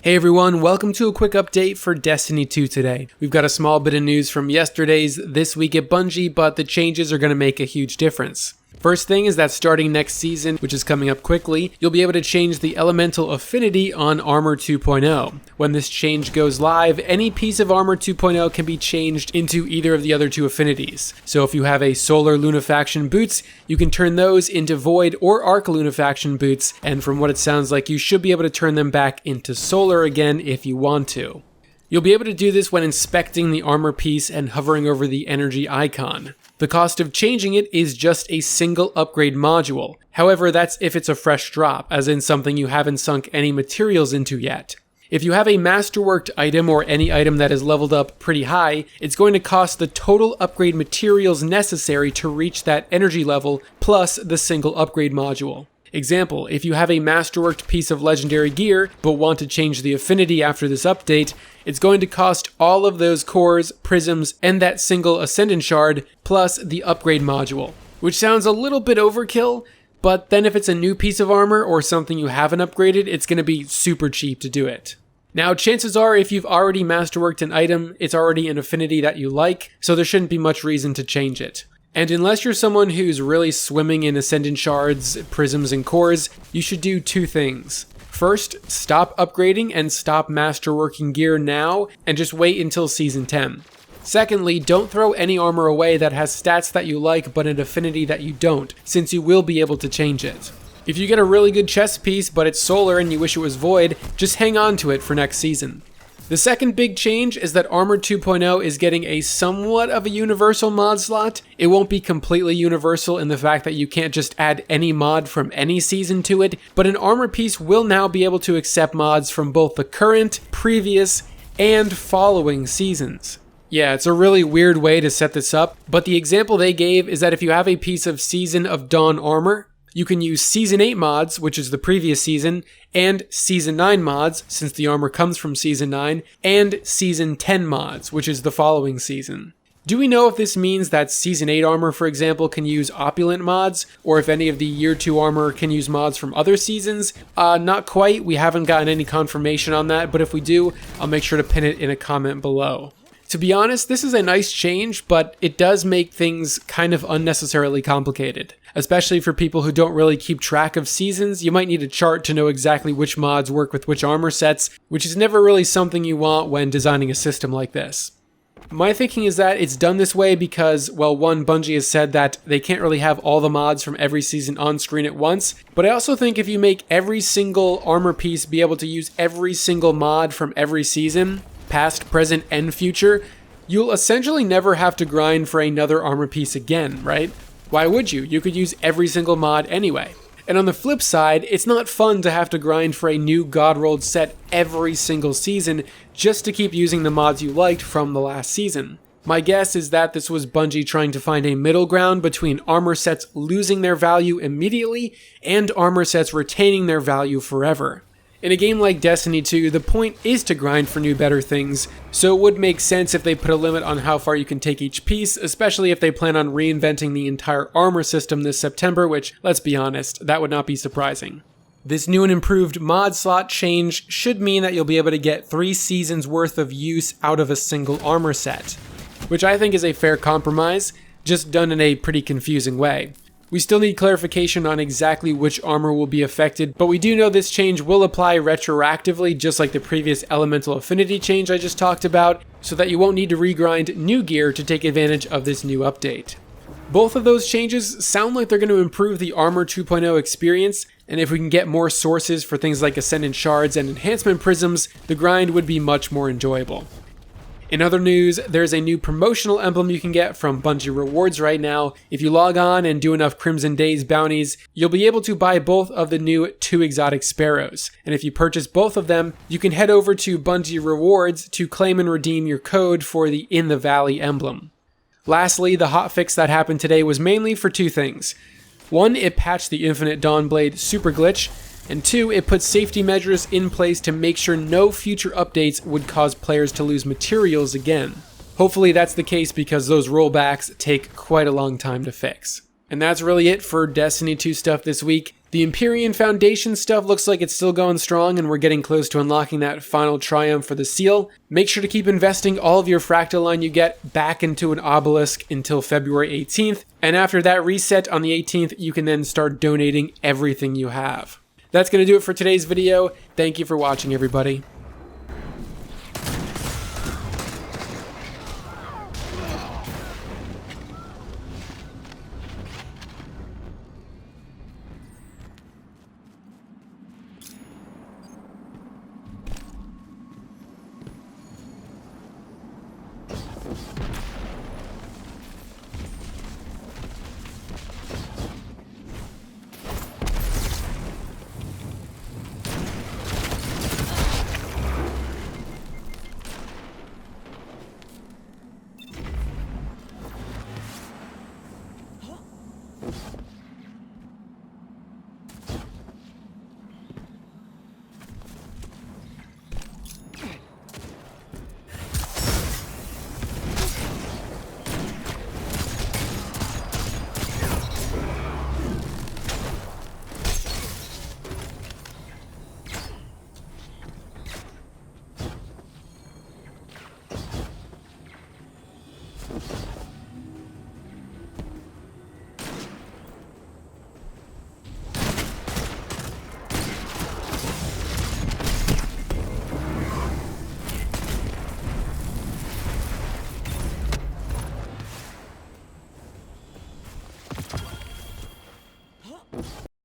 Hey everyone, welcome to a quick update for Destiny 2 today. We've got a small bit of news from yesterday's This Week at Bungie, but the changes are going to make a huge difference. First thing is that starting next season, which is coming up quickly, you'll be able to change the elemental affinity on Armor 2.0. When this change goes live, any piece of Armor 2.0 can be changed into either of the other two affinities. So if you have a Solar Lunafaction boots, you can turn those into Void or Arc Lunafaction boots, and from what it sounds like, you should be able to turn them back into Solar again if you want to. You'll be able to do this when inspecting the armor piece and hovering over the energy icon. The cost of changing it is just a single upgrade module. However, that's if it's a fresh drop, as in something you haven't sunk any materials into yet. If you have a masterworked item or any item that is leveled up pretty high, it's going to cost the total upgrade materials necessary to reach that energy level plus the single upgrade module. Example, if you have a masterworked piece of legendary gear, but want to change the affinity after this update, it's going to cost all of those cores, prisms, and that single ascendant shard, plus the upgrade module. Which sounds a little bit overkill, but then if it's a new piece of armor or something you haven't upgraded, it's going to be super cheap to do it. Now, chances are if you've already masterworked an item, it's already an affinity that you like, so there shouldn't be much reason to change it. And unless you're someone who's really swimming in Ascendant Shards, Prisms, and Cores, you should do two things. First, stop upgrading and stop masterworking gear now, and just wait until Season 10. Secondly, don't throw any armor away that has stats that you like but an affinity that you don't, since you will be able to change it. If you get a really good chest piece but it's solar and you wish it was void, just hang on to it for next season. The second big change is that Armor 2.0 is getting a somewhat of a universal mod slot. It won't be completely universal in the fact that you can't just add any mod from any season to it, but an armor piece will now be able to accept mods from both the current, previous, and following seasons. Yeah, it's a really weird way to set this up, but the example they gave is that if you have a piece of Season of Dawn armor, you can use Season 8 mods, which is the previous season, and Season 9 mods, since the armor comes from Season 9, and Season 10 mods, which is the following season. Do we know if this means that Season 8 armor, for example, can use opulent mods, or if any of the Year 2 armor can use mods from other seasons? Not quite, we haven't gotten any confirmation on that, but if we do, I'll make sure to pin it in a comment below. To be honest, this is a nice change, but it does make things kind of unnecessarily complicated. Especially for people who don't really keep track of seasons, you might need a chart to know exactly which mods work with which armor sets, which is never really something you want when designing a system like this. My thinking is that it's done this way because, well, one, Bungie has said that they can't really have all the mods from every season on screen at once, but I also think if you make every single armor piece be able to use every single mod from every season, past, present, and future, you'll essentially never have to grind for another armor piece again, right? Why would you? You could use every single mod anyway. And on the flip side, it's not fun to have to grind for a new God-rolled set every single season just to keep using the mods you liked from the last season. My guess is that this was Bungie trying to find a middle ground between armor sets losing their value immediately and armor sets retaining their value forever. In a game like Destiny 2, the point is to grind for new better things, so it would make sense if they put a limit on how far you can take each piece, especially if they plan on reinventing the entire armor system this September, which, let's be honest, that would not be surprising. This new and improved mod slot change should mean that you'll be able to get 3 seasons worth of use out of a single armor set, which I think is a fair compromise, just done in a pretty confusing way. We still need clarification on exactly which armor will be affected, but we do know this change will apply retroactively, just like the previous elemental affinity change I just talked about, so that you won't need to regrind new gear to take advantage of this new update. Both of those changes sound like they're going to improve the Armor 2.0 experience, and if we can get more sources for things like Ascendant Shards and Enhancement Prisms, the grind would be much more enjoyable. In other news, there's a new promotional emblem you can get from Bungie Rewards right now. If you log on and do enough Crimson Days bounties, you'll be able to buy both of the new 2 exotic sparrows. And if you purchase both of them, you can head over to Bungie Rewards to claim and redeem your code for the In the Valley emblem. Lastly, the hotfix that happened today was mainly for 2 things. 1, it patched the Infinite Dawnblade super glitch, and 2, it puts safety measures in place to make sure no future updates would cause players to lose materials again. Hopefully that's the case because those rollbacks take quite a long time to fix. And that's really it for Destiny 2 stuff this week. The Empyrean Foundation stuff looks like it's still going strong and we're getting close to unlocking that final triumph for the seal. Make sure to keep investing all of your fractal line you get back into an obelisk until February 18th, and after that reset on the 18th, you can then start donating everything you have. That's going to do it for today's video. Thank you for watching, everybody.